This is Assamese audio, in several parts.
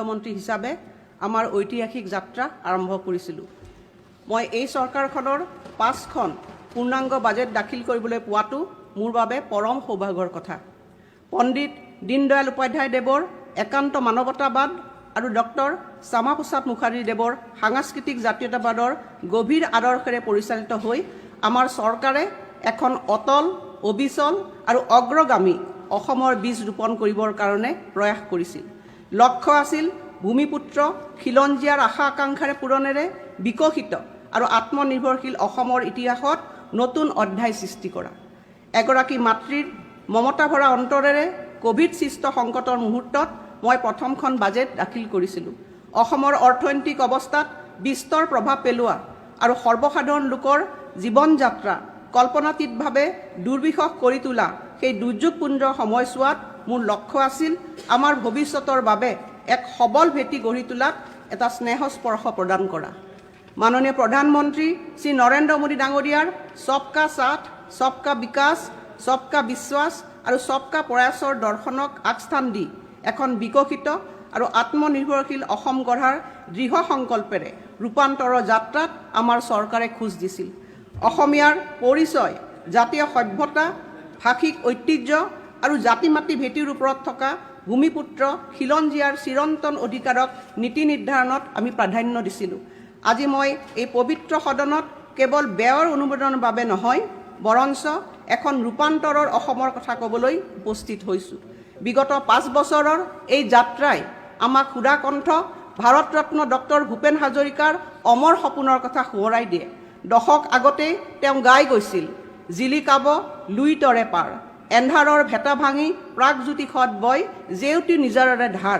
মন্ত্ৰী হিচাপে আমাৰ ঐতিহাসিক যাত্ৰা আৰম্ভ কৰিছিলোঁ। মই এই চৰকাৰখনৰ 5খন পূৰ্ণাংগ বাজেট দাখিল কৰিবলৈ পোৱাটো মোৰ বাবে পৰম সৌভাগ্যৰ কথা। পণ্ডিত দীনদয়াল উপাধ্যায় দেৱৰ একান্ত মানৱতাবাদ আৰু ডক্টৰ শ্যামাপ্ৰসাদ মুখাৰ্জী দেৱৰ সাংস্কৃতিক জাতীয়তাবাদৰ গভীৰ আদৰ্শেৰে পৰিচালিত হৈ আমাৰ চৰকাৰে এখন অটল, অবিচল আৰু অগ্ৰগামী অসমৰ বীজ ৰোপণ কৰিবৰ কাৰণে প্ৰয়াস কৰিছিল। লক্ষ্য আছিল ভূমিপুত্ৰ খিলঞ্জীয়াৰ আশা আকাংক্ষাৰে পূৰণেৰে বিকশিত আৰু আত্মনিৰ্ভৰশীল অসমৰ ইতিহাসত নতুন অধ্যায় সৃষ্টি কৰা। এগৰাকী মাতৃৰ মমতা ভৰা অন্তৰেৰে কোভিড সৃষ্ট সংকটৰ মুহূৰ্তত মই প্ৰথমখন বাজেট দাখিল কৰিছিলোঁ। অসমৰ অৰ্থনৈতিক অৱস্থাত বিস্তৰ প্ৰভাৱ পেলোৱা আৰু সৰ্বসাধাৰণ লোকৰ জীৱন যাত্ৰা কল্পনাতীতভাৱে দুৰ্বিষহ কৰি তোলা সেই দুৰ্যোগপূৰ্ণ সময়ছোৱাত মোৰ লক্ষ্য আছিল আমাৰ ভৱিষ্যতৰ বাবে এক সবল ভেটি গঢ়ি তোলাত এটা স্নেহস্পৰ্শ প্ৰদান কৰা। মাননীয় প্ৰধানমন্ত্ৰী শ্ৰী নৰেন্দ্ৰ মোদী ডাঙৰীয়াৰ সবকা সাথ, সবকা বিকাশ, সবকা বিশ্বাস আৰু সবকা প্ৰয়াসৰ দৰ্শনক আগস্থান দি এখন বিকশিত আৰু আত্মনিৰ্ভৰশীল অসম গঢ়াৰ দৃঢ় সংকল্পেৰে ৰূপান্তৰৰ যাত্ৰাত আমাৰ চৰকাৰে খোজ দিছিল। অসমীয়াৰ পৰিচয়, জাতীয় সভ্যতা, ভাষিক ঐতিহ্য আৰু জাতি মাতি ভেটিৰ ওপৰত থকা ভূমিপুত্ৰ খিলঞ্জীয়াৰ চিৰন্তন অধিকাৰক নীতি নিৰ্ধাৰণত আমি প্ৰাধান্য দিছিলোঁ। আজি মই এই পবিত্ৰ সদনত কেৱল ব্যয়ৰ অনুমোদনৰ বাবে নহয়, বৰঞ্চ এখন ৰূপান্তৰৰ অসমৰ কথা ক'বলৈ উপস্থিত হৈছোঁ। বিগত 5 বছৰৰ এই যাত্ৰাই আমাক সুধাকণ্ঠ ভাৰতৰত্ন ডক্টৰ ভূপেন হাজৰিকাৰ অমৰ সপোনৰ কথা সোঁৱৰাই দিয়ে। দশক আগতেই তেওঁ গাই গৈছিল, জিলিকাব লুইতৰে পাৰ, এন্ধাৰৰ ভেটা ভাঙি প্ৰাগজ্যোতিষত বয় জেউতি নিজাৰৰে ধাৰ।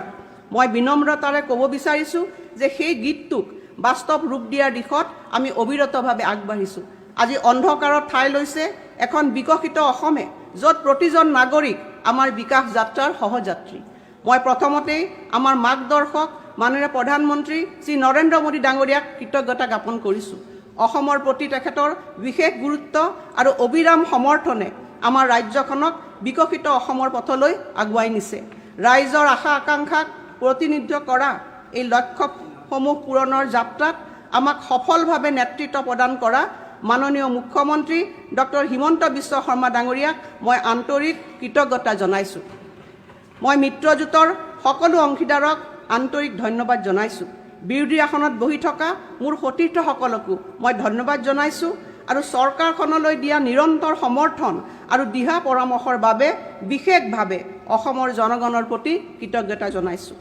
মই বিনম্ৰতাৰে ক'ব বিচাৰিছোঁ যে সেই গীতটোক বাস্তৱ ৰূপ দিয়াৰ দিশত আমি অবিৰতভাৱে আগবাঢ়িছোঁ। আজি অন্ধকাৰত ঠাই লৈছে এখন বিকশিত অসমে, য'ত প্ৰতিজন নাগৰিক আমাৰ বিকাশ যাত্ৰাৰ সহযাত্ৰী। মই প্ৰথমতেই আমাৰ মাৰ্গদৰ্শক মাননীয় প্ৰধানমন্ত্ৰী শ্ৰী নৰেন্দ্ৰ মোদী ডাঙৰীয়াক কৃতজ্ঞতা জ্ঞাপন কৰিছোঁ। অসমৰ প্ৰতি তেখেতৰ বিশেষ গুৰুত্ব আৰু অবিৰাম সমৰ্থনে আমাৰ ৰাজ্যখনক বিকশিত অসমৰ পথলৈ আগুৱাই নিছে। ৰাইজৰ আশা আকাংক্ষাক প্ৰতিনিধিত্ব কৰা এই লক্ষ্যসমূহ পূৰণৰ যাত্ৰাত আমাক সফলভাৱে নেতৃত্ব প্ৰদান কৰা মাননীয় মুখ্যমন্ত্ৰী ডক্টৰ হিমন্ত বিশ্ব শৰ্মা ডাঙৰীয়াক মই আন্তৰিক কৃতজ্ঞতা জনাইছোঁ। মই মিত্ৰজোঁটৰ সকলো অংশীদাৰক আন্তৰিক ধন্যবাদ জনাইছোঁ। বিৰোধী আসনত বহি থকা মোৰ সতীৰ্থসকলকো মই ধন্যবাদ জনাইছোঁ আৰু চৰকাৰখনলৈ দিয়া নিৰন্তৰ সমৰ্থন আৰু দিহা পৰামৰ্শৰ বাবে বিশেষভাৱে অসমৰ জনগণৰ প্ৰতি কৃতজ্ঞতা জনাইছোঁ।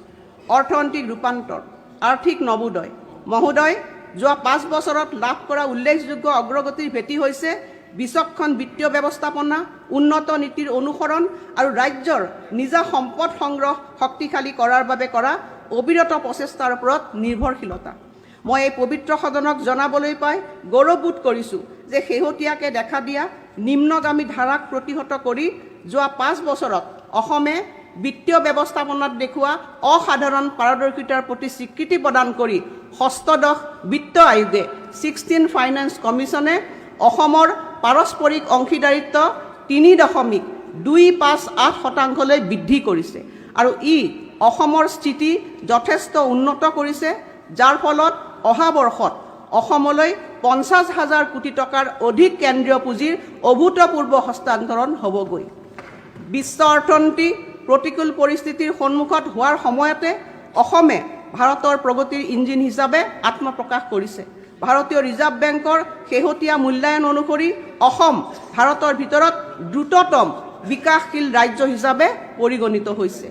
অৰ্থনৈতিক ৰূপান্তৰ, আৰ্থিক নৱোদয়। মহোদয়, যোৱা 5 বছৰত লাভ কৰা উল্লেখযোগ্য অগ্ৰগতিৰ ভেটি হৈছে বিচক্ষণ বিত্তীয় ব্যৱস্থাপনা, উন্নত নীতিৰ অনুসৰণ আৰু ৰাজ্যৰ নিজা সম্পদ সংগ্ৰহ শক্তিশালী কৰাৰ বাবে কৰা অবিৰত প্ৰচেষ্টাৰ ওপৰত নিৰ্ভৰশীলতা। মই এই পবিত্ৰ সদনক জনাবলৈ পাই গৌৰৱবোধ কৰিছোঁ যে শেহতীয়াকৈ দেখা দিয়া নিম্নগামী ধাৰাক প্ৰতিহত কৰি যোৱা 5 বছৰত অসমে বিত্তীয় ব্যৱস্থাপনাত দেখুওৱা অসাধাৰণ পাৰদৰ্শিতাৰ প্ৰতি স্বীকৃতি প্ৰদান কৰি ষষ্ঠদশ বিত্ত আয়োগে 16 ফাইনেন্স কমিশ্যনে অসমৰ পাৰস্পৰিক অংশীদাৰিত্ব 3.258% বৃদ্ধি কৰিছে আৰু ই অসমৰ স্থিতি যথেষ্ট উন্নত কৰিছে, যাৰ ফলত অহা বৰ্ষত অসমলৈ 50,000 কোটি টকাৰ অধিক কেন্দ্ৰীয় পুঁজিৰ অভূতপূৰ্ব হস্তান্তৰণ হ'বগৈ। বিশ্ব অৰ্থনীতি প্ৰতিকূল পৰিস্থিতিৰ সন্মুখত হোৱাৰ সময়তে অসমে ভাৰতৰ প্ৰগতিৰ ইঞ্জিন হিচাপে আত্মপ্ৰকাশ কৰিছে। ভাৰতীয় ৰিজাৰ্ভ বেংকৰ শেহতীয়া মূল্যায়ন অনুসৰি অসম ভাৰতৰ ভিতৰত দ্ৰুততম বিকাশশীল ৰাজ্য হিচাপে পৰিগণিত হৈছে।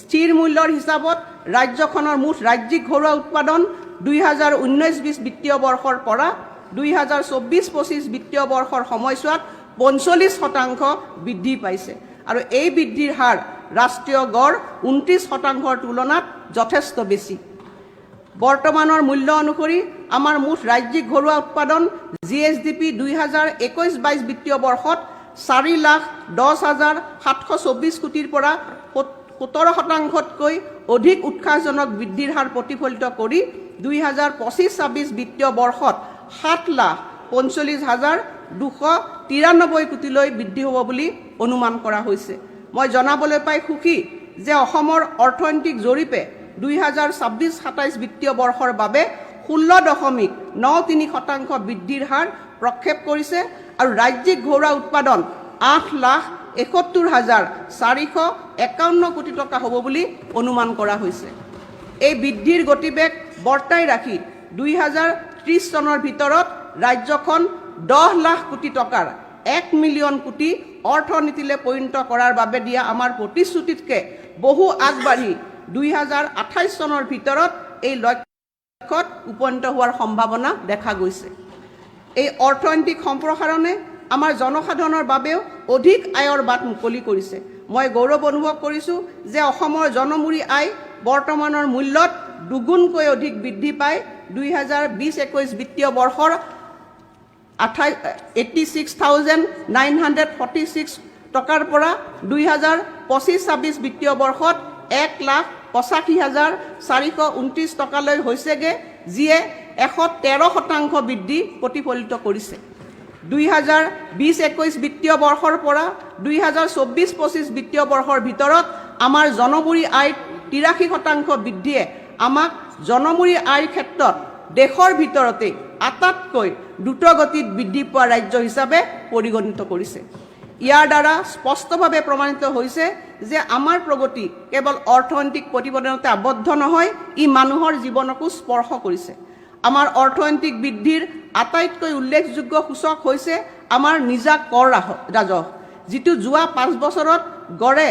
স্থিৰ মূল্যৰ হিচাপত ৰাজ্যখনৰ মুঠ ৰাজ্যিক ঘৰুৱা উৎপাদন 2019-20 বিত্তীয় বৰ্ষৰ পৰা 2024-25 বিত্তীয় বৰ্ষৰ সময়ছোৱাত 45% বৃদ্ধি পাইছে আৰু এই বৃদ্ধিৰ হাৰ ৰাষ্ট্ৰীয় গড় 29%ৰ তুলনাত যথেষ্ট বেছি। বৰ্তমানৰ মূল্য অনুসৰি আমাৰ মুঠ ৰাজ্যিক ঘৰুৱা উৎপাদন GSDP 2021-22 বিত্তীয় বৰ্ষত 4,10,724 কোটিৰ পৰা 17%তকৈ অধিক উৎসাহজনক বৃদ্ধিৰ হাৰ প্ৰতিফলিত কৰি 2025-26 বিত্তীয় বৰ্ষত 7,45,293 কোটিলৈ বৃদ্ধি হ'ব বুলি অনুমান কৰা হৈছে। মই জনাবলৈ পাই সুখী যে অসমৰ অৰ্থনৈতিক জৰীপে 2026-27 বিত্তীয় বৰ্ষৰ বাবে 16.93% বৃদ্ধিৰ হাৰ প্ৰক্ষেপ কৰিছে আৰু ৰাজ্যিক ঘৰুৱা উৎপাদন 8,71,451 কোটি টকা হ'ব বুলি অনুমান কৰা হৈছে। এই বৃদ্ধিৰ গতিবেগ বৰ্তাই ৰাখি 2030 চনৰ ভিতৰত ৰাজ্যখন 10 লাখ কোটি টকাৰ 1 মিলিয়ন কোটি অৰ্থনীতিলৈ পৰিণত কৰাৰ বাবে দিয়া আমাৰ প্ৰতিশ্ৰুতিতকৈ বহু আগবাঢ়ি 2028 চনৰ ভিতৰত এই লক্ষ্যত উপনীত হোৱাৰ সম্ভাৱনা দেখা গৈছে। এই অৰ্থনৈতিক সম্প্ৰসাৰণে আমাৰ জনসাধাৰণৰ বাবেও অধিক আয়ৰ বাট মুকলি কৰিছে। মই গৌৰৱ অনুভৱ কৰিছোঁ যে অসমৰ জনমূৰি আয় বৰ্তমানৰ মূল্যত দুগুণকৈ অধিক বৃদ্ধি পাই 2020-21 বিত্তীয় বৰ্ষৰ 86,946 টকাৰ পৰা 2025-26 বিত্তীয় বৰ্ষত 1,85,429 টকালৈ হৈছেগৈ, যিয়ে 113% বৃদ্ধি প্ৰতিফলিত কৰিছে। 2020-21 বিত্তীয় বৰ্ষৰ পৰা 2024-25 বিত্তীয় বৰ্ষৰ ভিতৰত আমাৰ জনমূৰি আয়ৰ 83% বৃদ্ধিয়ে আমাক জনমূৰি আয়ৰ ক্ষেত্ৰত দেশৰ ভিতৰতে আটাইতকৈ দ্ৰুতগতিত বৃদ্ধি পোৱা ৰাজ্য হিচাপে পৰিগণিত কৰিছে। ইয়াৰ দ্বাৰা স্পষ্টভাৱে প্ৰমাণিত হৈছে যে আমাৰ প্ৰগতি কেৱল অৰ্থনৈতিক প্ৰতিবেদনতে আবদ্ধ নহয়, ই মানুহৰ জীৱনকো স্পৰ্শ কৰিছে। আমাৰ অৰ্থনৈতিক বৃদ্ধিৰ আটাইতকৈ উল্লেখযোগ্য সূচক হৈছে আমাৰ নিজা কৰ ৰাজহ, যিটো যোৱা 5 বছৰত গড়ে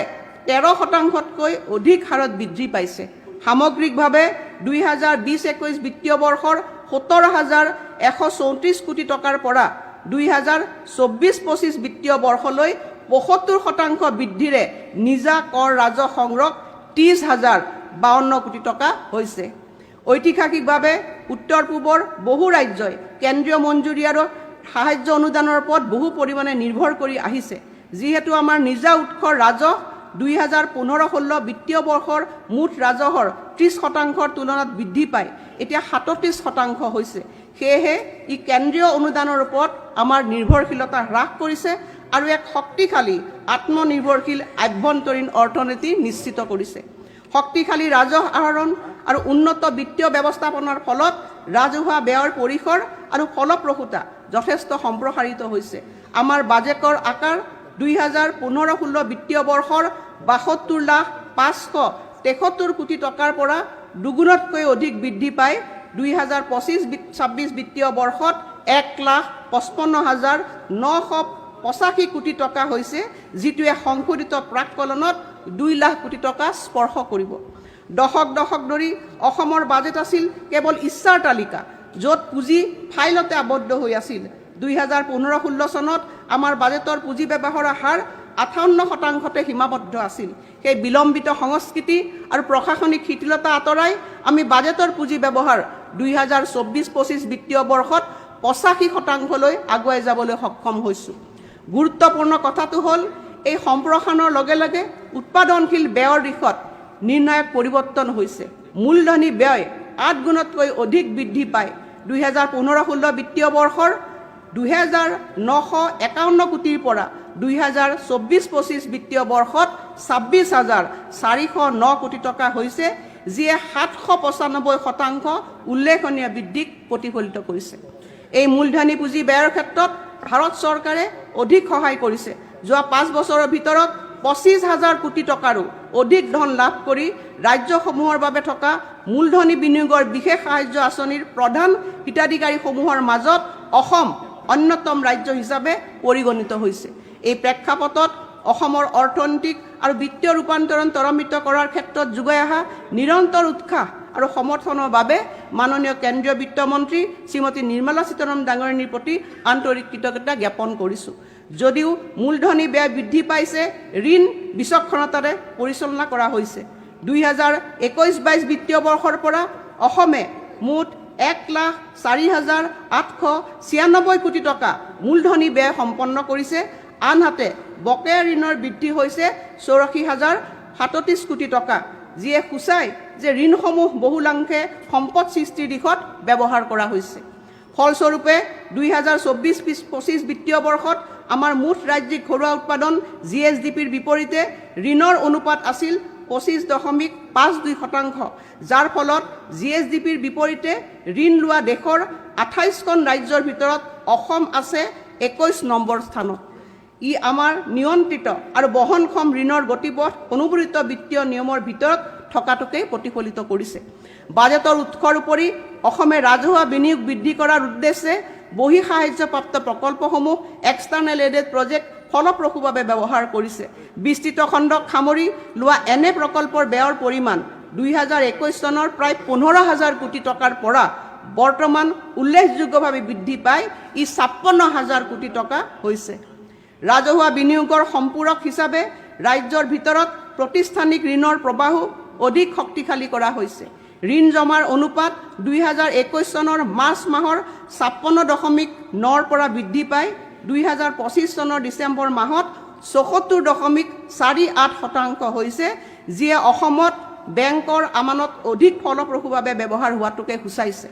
13%তকৈ অধিক হাৰত বৃদ্ধি পাইছে। সামগ্ৰিকভাৱে 2020-21 বিত্তীয় বৰ্ষৰ 17,134 কোটি টকাৰ পৰা 2024-25 বিত্তীয় বৰ্ষলৈ 75% বৃদ্ধিৰে নিজা কৰ ৰাজহ সংগ্ৰহ 30,052 কোটি টকা হৈছে। ঐতিহাসিকভাৱে উত্তৰ পূবৰ বহু ৰাজ্যই কেন্দ্ৰীয় মঞ্জুৰি আৰু সাহায্য অনুদানৰ ওপৰত বহু পৰিমাণে নিৰ্ভৰ কৰি আহিছে। যিহেতু আমাৰ নিজা উৎসৰ ৰাজহ 2015-16 বিত্তীয় বৰ্ষৰ মুঠ ৰাজহৰ 30%ৰ তুলনাত বৃদ্ধি পায় এতিয়া 37% হৈছে। সেয়েহে ই কেন্দ্ৰীয় অনুদানৰ ওপৰত আমাৰ নিৰ্ভৰশীলতা হ্ৰাস কৰিছে আৰু এক শক্তিশালী আত্মনিৰ্ভৰশীল আভ্যন্তৰীণ অৰ্থনীতি নিশ্চিত কৰিছে। শক্তিশালী ৰাজহ আহৰণ আৰু উন্নত বিত্তীয় ব্যৱস্থাপনাৰ ফলত ৰাজহুৱা ব্যয়ৰ পৰিসৰ আৰু ফলপ্ৰসূতা যথেষ্ট সম্প্ৰসাৰিত হৈছে। আমাৰ বাজেটৰ আকাৰ 2015-16 বিত্তীয় বৰ্ষৰ 72,573 কোটি টকাৰ পৰা দুগুণতকৈ অধিক বৃদ্ধি পাই 2025-26 বিত্তীয় বৰ্ষত 1,55,985 কোটি টকা হৈছে, যিটোৱে সংশোধিত প্ৰাক্কলনত 2 লাখ কোটি টকা স্পৰ্শ কৰিব। দশক ধৰি অসমৰ বাজেট আছিল কেৱল ইচ্ছাৰ তালিকা, য'ত পুঁজি ফাইলতে আবদ্ধ হৈ আছিল। 2015-16 চনত আমাৰ বাজেটৰ পুঁজি ব্যৱহাৰৰ হাৰ 58%তে সীমাবদ্ধ আছিল। সেই বিলম্বিত সংস্কৃতি আৰু প্ৰশাসনিক শিথিলতা আঁতৰাই আমি বাজেটৰ পুঁজি ব্যৱহাৰ 2024-25 বিত্তীয় বৰ্ষত 85%লৈ আগুৱাই যাবলৈ সক্ষম হৈছোঁ। গুৰুত্বপূৰ্ণ কথাটো হ'ল এই সম্প্ৰসাৰণৰ লগে লগে উৎপাদনশীল ব্যয়ৰ দিশত নিৰ্ণায়ক পৰিৱৰ্তন হৈছে। মূলধনী ব্যয় 8 গুণতকৈ অধিক বৃদ্ধি পায় 2015-16 বিত্তীয় বৰ্ষৰ 2,951 কোটিৰ পৰা 2024-25 বিত্তীয় বৰ্ষত 26,409 কোটি টকা হৈছে, যিয়ে 795% উল্লেখনীয় বৃদ্ধিক প্ৰতিফলিত কৰিছে। এই মূলধনী পুঁজি ব্যয়ৰ ক্ষেত্ৰত ভাৰত চৰকাৰে অধিক সহায় কৰিছে। যোৱা 5 বছৰৰ ভিতৰত 25,000 কোটি টকাৰো অধিক ধন লাভ কৰি ৰাজ্যসমূহৰ বাবে থকা মূলধনী বিনিয়োগৰ বিশেষ সাহায্য আঁচনিৰ প্ৰধান হিতাধিকাৰীসমূহৰ মাজত অসম অন্যতম ৰাজ্য হিচাপে পৰিগণিত হৈছে। এই প্ৰেক্ষাপটত অসমৰ অৰ্থনৈতিক আৰু বিত্তীয় ৰূপান্তৰণ ত্বৰান্বিত কৰাৰ ক্ষেত্ৰত যোগাই অহা নিৰন্তৰ উৎসাহ আৰু সমৰ্থনৰ বাবে মাননীয় কেন্দ্ৰীয় বিত্তমন্ত্ৰী শ্ৰীমতী নিৰ্মলা সীতাৰামন ডাঙৰীয়াৰ প্ৰতি আন্তৰিক কৃতজ্ঞতা জ্ঞাপন কৰিছোঁ। যদিও মূলধনী ব্যয় বৃদ্ধি পাইছে, ঋণ বিচক্ষণতাৰে পৰিচালনা কৰা হৈছে। 2021-22 বিত্তীয় বৰ্ষৰ পৰা অসমে মুঠ 1,04,896 কোটি টকা মূলধনী ব্যয় সম্পন্ন কৰিছে। আনহাতে বকেয়া ঋণৰ বৃদ্ধি হৈছে 84,037 কোটি টকা, যিয়ে সূচায় যে ঋণসমূহ বহুলাংশে সম্পদ সৃষ্টিৰ দিশত ব্যৱহাৰ কৰা হৈছে। ফলস্বৰূপে 2024-25 বিত্তীয় বৰ্ষত আমাৰ মুঠ ৰাজ্যিক ঘৰুৱা উৎপাদন GSDPৰ বিপৰীতে ঋণৰ অনুপাত আছিল 25.52%, যাৰ ফলত GSDPৰ বিপৰীতে ঋণ লোৱা দেশৰ 28খন ৰাজ্যৰ ভিতৰত অসম আছে 21 নম্বৰ স্থানত। ই আমাৰ নিয়ন্ত্ৰিত আৰু বহনক্ষম ঋণৰ গতিপথ অনুমোদিত বিত্তীয় নিয়মৰ ভিতৰত থকাটোকেই প্ৰতিফলিত কৰিছে। বাজেটৰ উৎসৰ উপৰি অসমে ৰাজহুৱা বিনিয়োগ বৃদ্ধি কৰাৰ উদ্দেশ্যে বহি সাহায্যপ্ৰাপ্ত প্ৰকল্পসমূহ এক্সটাৰ্নেল এডেড প্ৰজেক্ট ফলপ্ৰসূভাৱে ব্যৱহাৰ কৰিছে। বিস্তৃত খণ্ডক সামৰি লোৱা এনে প্ৰকল্পৰ ব্যয়ৰ পৰিমাণ 2021 চনৰ প্ৰায় 15,000 কোটি টকাৰ পৰা বৰ্তমান উল্লেখযোগ্যভাৱে বৃদ্ধি পাই ই 56,000 কোটি টকা হৈছে। ৰাজহুৱা বিনিয়োগৰ সম্পূৰক হিচাপে ৰাজ্যৰ ভিতৰত প্ৰতিষ্ঠানিক ঋণৰ প্ৰবাহো অধিক শক্তিশালী কৰা হৈছে। ঋণ জমাৰ অনুপাত 2021 চনৰ মাৰ্চ মাহৰ 56.9ৰ পৰা বৃদ্ধি পাই 2025 চনৰ ডিচেম্বৰ মাহত 74.48% হৈছে, যিয়ে অসমত বেংকৰ আমানত অধিক ফলপ্ৰসূভাৱে ব্যৱহাৰ হোৱাটোকে সূচাইছে।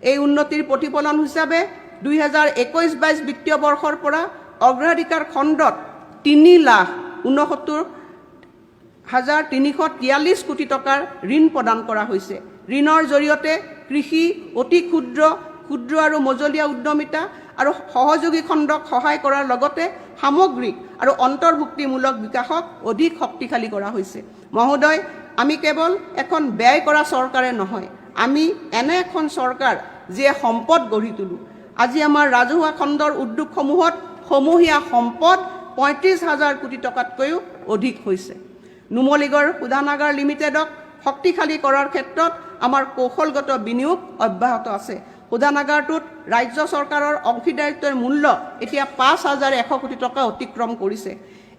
এই উন্নতিৰ প্ৰতিফলন হিচাপে 2021-22 বিত্তীয় বৰ্ষৰ পৰা অগ্ৰাধিকাৰ খণ্ডত 3,69,343 কোটি টকাৰ ঋণ প্ৰদান কৰা হৈছে। ঋণৰ জৰিয়তে কৃষি, অতি ক্ষুদ্ৰ আৰু মজলীয়া উদ্যমিতা আৰু সহযোগী খণ্ডক সহায় কৰাৰ লগতে সামগ্ৰিক আৰু অন্তৰ্ভুক্তিমূলক বিকাশক অধিক শক্তিশালী কৰা হৈছে। মহোদয়, আমি কেৱল এখন ব্যয় কৰা চৰকাৰে নহয়, আমি এনে এখন চৰকাৰ যিয়ে সম্পদ গঢ়ি তোলো। আজি আমাৰ ৰাজহুৱা খণ্ডৰ উদ্যোগসমূহত সমূহীয়া সম্পদ 35,000 কোটি টকাতকৈও অধিক হৈছে। নুমলীগড় শোধনাগাৰ লিমিটেডক শক্তিশালী কৰাৰ ক্ষেত্ৰত আমাৰ কৌশলগত বিনিয়োগ অব্যাহত আছে। শোধনাগাৰটোত ৰাজ্য চৰকাৰৰ অংশীদাৰিত্বৰ মূল্য এতিয়া 5,100 কোটি টকা অতিক্ৰম কৰিছে।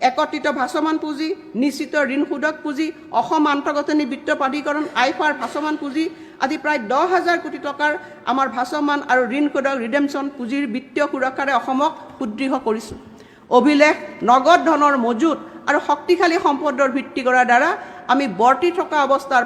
একত্ৰিত ভাসমান পুঁজি, নিশ্চিত ঋণ সুদক পুঁজি, অসম আন্তঃগাঁথনি বিত্ত প্ৰাধিকৰণ আইফাৰ ভাসমান পুঁজি আদি প্ৰায় 10,000 কোটি টকাৰ আমাৰ ভাসমান আৰু ঋণ সুদক ৰিডেমশ্যন পুঁজিৰ বিত্তীয় সুৰক্ষাৰে অসমক সুদৃঢ় কৰিছোঁ। অভিলেখ নগদ ধনৰ মজুত আৰু শক্তিশালী সম্পদৰ ভিত্তি কৰাৰ দ্বাৰা আমি বৰ্তি থকা অৱস্থাৰ